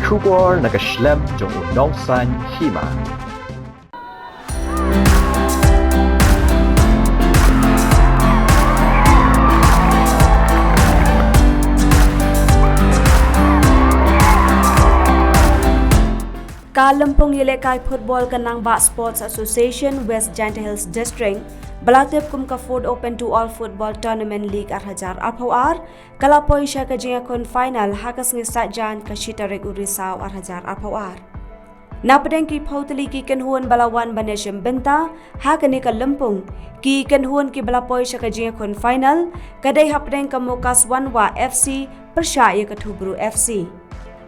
Kubor nakaslem jong unongsan Hima. Lympung Yelekai Football ka Nangbah Sports Association Wjhd Hills District Balatip kum ka Food Open to All Football Tournament League 2024 kalapoy siya ka kon final hakas ng sajan ka Shitarig Urisaw 2024. Napadeng ki pautali ki kenhuan balawan banesyam benta hakani ka Lympung ki kenhuan ki balapoy siya ka kon final kaday hapdeng ka Mokaswan wa FC persya ka Tubru FC.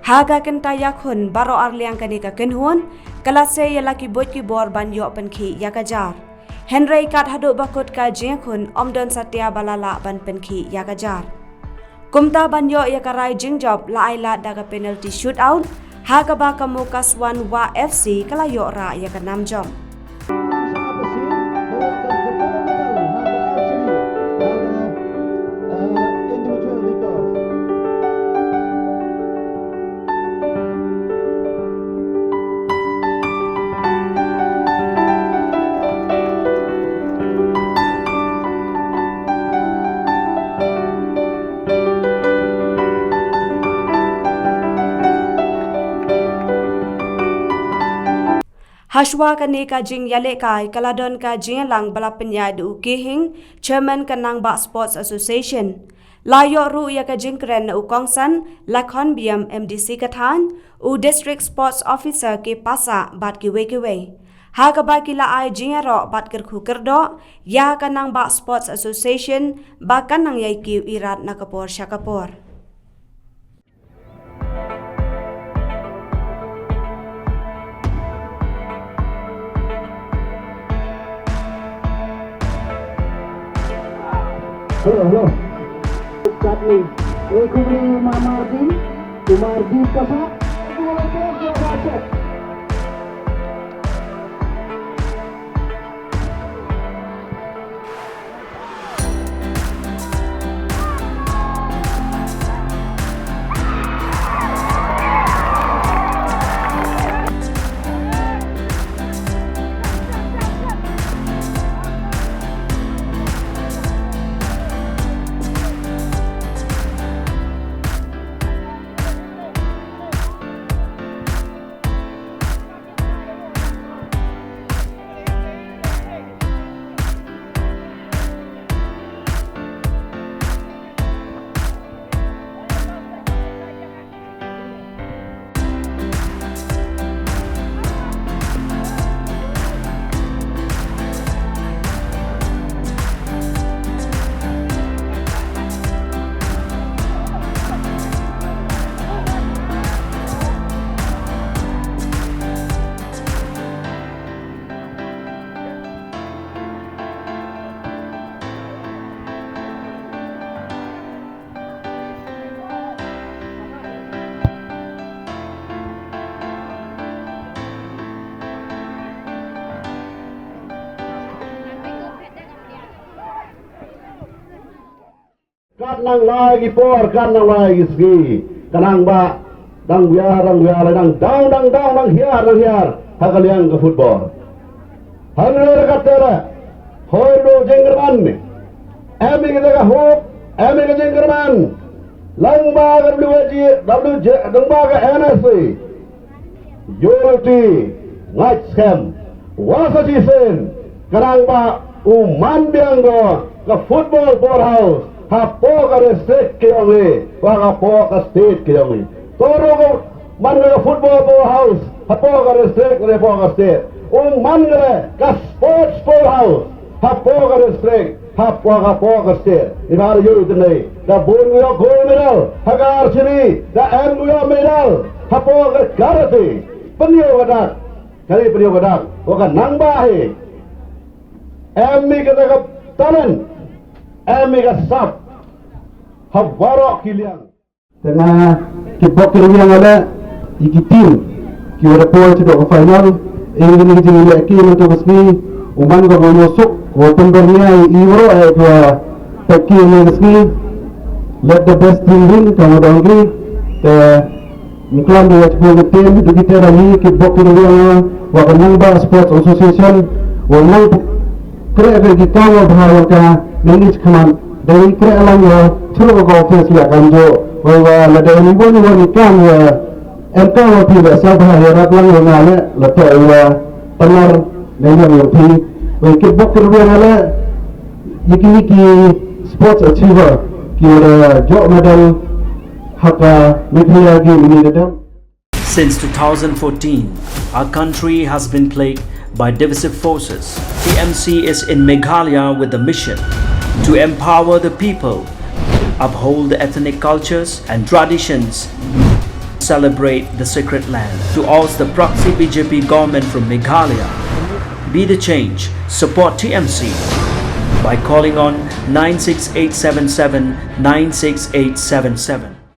Haga kenta yakun baro arliang kanika kenhuan kalase yalaki bot ki bor ban yo penki yakajar. Henry kat hadu bakut ka jengkun omdon satya balala ban penki yakajar. Kumta ban yo yakarai jingjob la aila daga penalty shootout haga ba ka Mokaswan wa FC kala yo ra yakanam jom. Hashwa ka ni ka jing yale kai kaladon ka jing lang bala penyai du kihing chairman ka Nangbah Sports Association layo ru ya ka jing kren na ukongsan lakon biam MDC kathan u district sports officer ke pasa bat ki we ha ka ba ki la ai jing ro bat ker khu kerdo ya ka Nangbah Sports Association ba kan nang yai ki irat na kapor syakapor. Hello. Sadly, Ekubri Kumardi Kasa, Kan nang lagi por, kan nang lagi segi, kanang ba, dang biar, dang hiar, hakaliang ke football. Hanura katera, hoido jenggerman ni, emi kita ka hoop, emi ka jenggerman, Nangbah ka Wjhd, Nangbah ka NSC, Unity, Ngajskem, wasa jisen, kanang ba, uman bianggo, ke football boardhouse. Hapo ka district kiyongi, hapo ka state kiyongi. Toro ko man ka football powerhouse, hapo ka district, hapo ka state. Man ka sports powerhouse, hapo ka district, hapo ka state. Ibar yu itne, da bun yo gold medal, hagar chini, da M yo medal, hapo ka karate. Penyo kadak, kali penyo kadak, waka Nangbah he. Emi kita ka talent, emi ka sap. Habarok kiliang. Tengah kipok kiliang ada ikitim. Kira pun tidak ke final. Ingin jadi lagi untuk resmi. Uman ko masuk. Open berniai Euro dua peki resmi. Let the best team win. Kamu dongki. Muklan dia sebuah tim itu kita lagi kickbox yang wakan Nangbah Sports Association wang kira bagi kau bahaya ka manage kaman dari kira lang ya terus kau office ya kanjo bahwa ada yang boleh kan ya engkau tidak sabar ya ratlang yang ada letak ya tenar dengan yang ti kickbox yang ada yiki sports achiever kira job medal haka media game ini ada. Since 2014, our country has been plagued by divisive forces. TMC is in Meghalaya with the mission to empower the people, uphold the ethnic cultures and traditions, celebrate the sacred land. To oust the proxy BJP government from Meghalaya, be the change, support TMC by calling on 96877 96877.